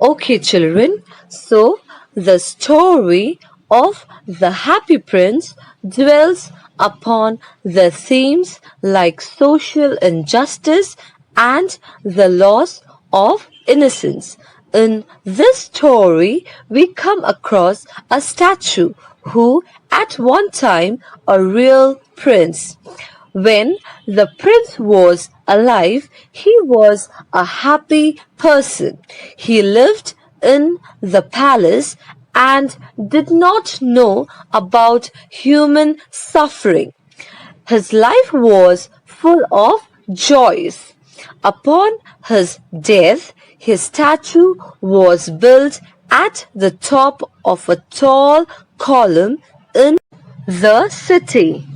Okay, children, so the story of the Happy Prince dwells upon the themes like social injustice and the loss of innocence. In this story, we come across a statue who, at one time, a real prince. When the prince was alive, he was a happy person. He lived in the palace and did not know about human suffering. His life was full of joys. Upon his death, his statue was built at the top of a tall column in the city.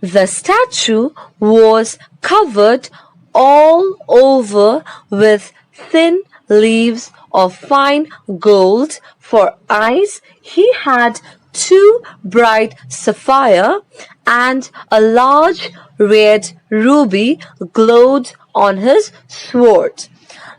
The statue was covered all over with thin leaves of fine gold for eyes. He had two bright sapphire and a large red ruby glowed on his sword.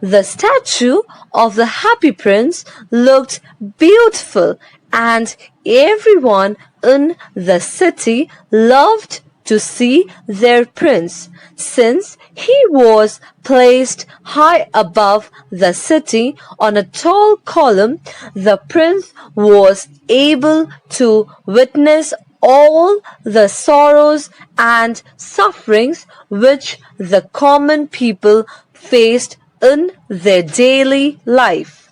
The statue of the Happy Prince looked beautiful, and everyone in the city loved to see their prince. Since he was placed high above the city on a tall column, the prince was able to witness all the sorrows and sufferings which the common people faced in their daily life.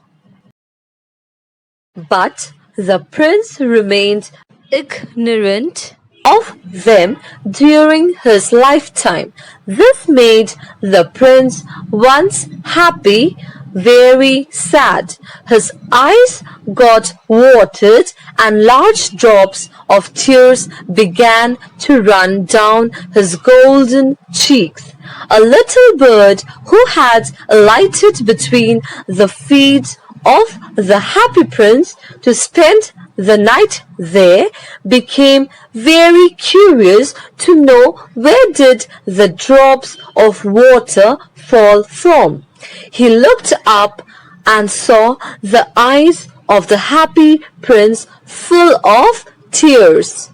But the prince remained ignorant of them during his lifetime. This made the prince, once happy, very sad. His eyes got watered and large drops of tears began to run down his golden cheeks. A little bird who had alighted between the feet of the Happy Prince to spend the night there became very curious to know where did the drops of water fall from. He looked up and saw the eyes of the Happy Prince full of tears.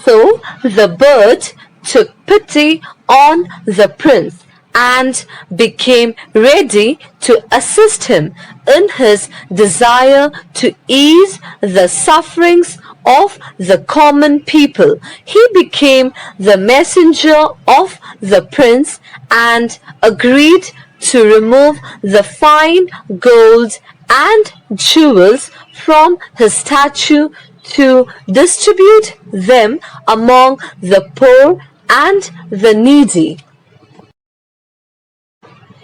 So the bird took pity on the prince and became ready to assist him in his desire to ease the sufferings of the common people. He became the messenger of the prince and agreed to remove the fine gold and jewels from his statue to distribute them among the poor and the needy.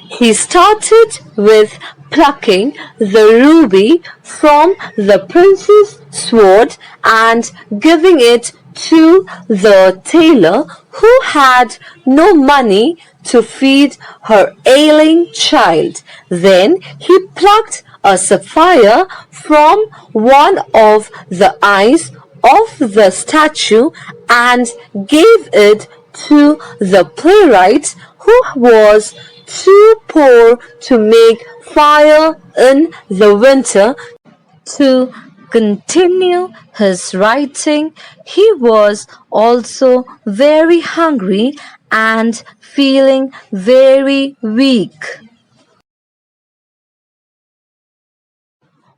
He started with plucking the ruby from the prince's sword and giving it to the tailor who had no money to feed her ailing child. Then he plucked a sapphire from one of the eyes of the statue and gave it to the playwright who was too poor to make fire in the winter to continue his writing. He was also very hungry and feeling very weak.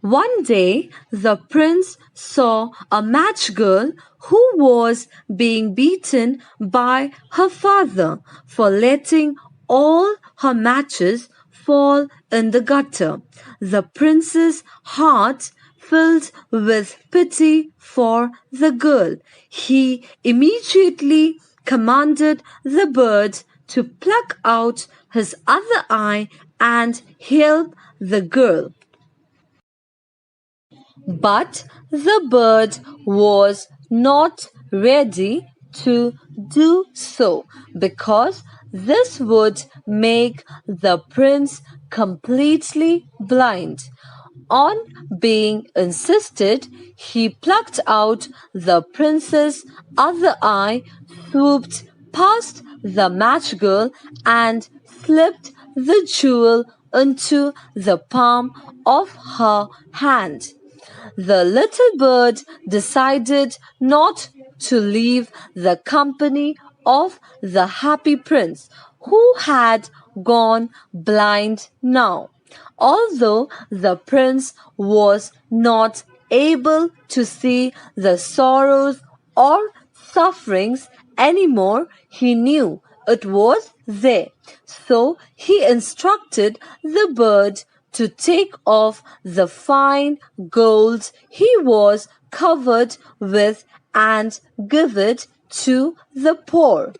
One day, the prince saw a match girl who was being beaten by her father for letting all her matches fall in the gutter. The prince's heart filled with pity for the girl. He immediately commanded the bird to pluck out his other eye and help the girl. But the bird was not ready to do so because this would make the prince completely blind. On being insisted, he plucked out the prince's other eye, swooped past the match girl, and slipped the jewel into the palm of her hand. The little bird decided not to leave the company of the happy prince, who had gone blind now. Although the prince was not able to see the sorrows or sufferings anymore, he knew it was there. So he instructed the bird to take off the fine gold he was covered with and give it to the poor.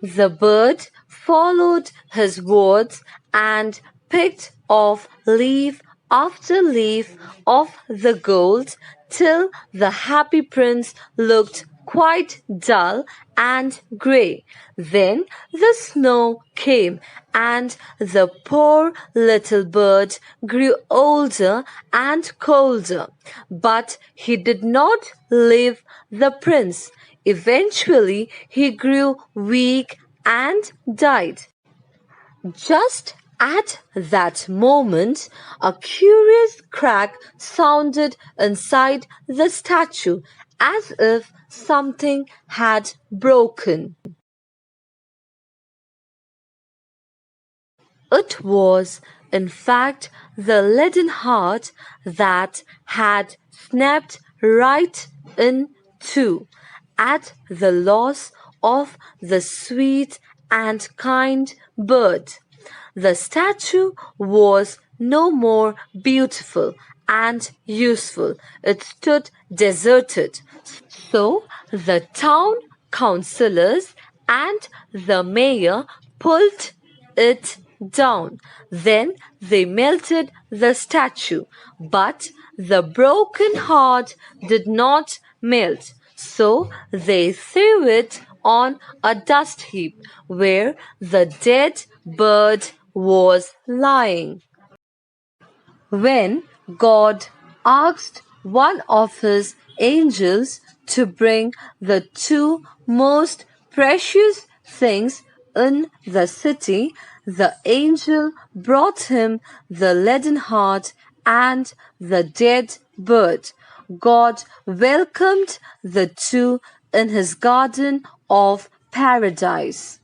The bird followed his words and picked off leaf after leaf of the gold till the happy prince looked quite dull and grey. Then the snow came, and the poor little bird grew older and colder. But he did not leave the prince. Eventually, he grew weak and died. Just at that moment, a curious crack sounded inside the statue, as if something had broken. It was, in fact, the leaden heart that had snapped right in two at the loss of the sweet and kind bird. The statue was no more beautiful and useful. It stood deserted. So the town councillors and the mayor pulled it down. Then they melted the statue, but the broken heart did not melt. So they threw it on a dust heap where the dead bird was lying. When God asked one of his angels to bring the two most precious things in the city, the angel brought him the leaden heart and the dead bird. God welcomed the two in his garden of paradise.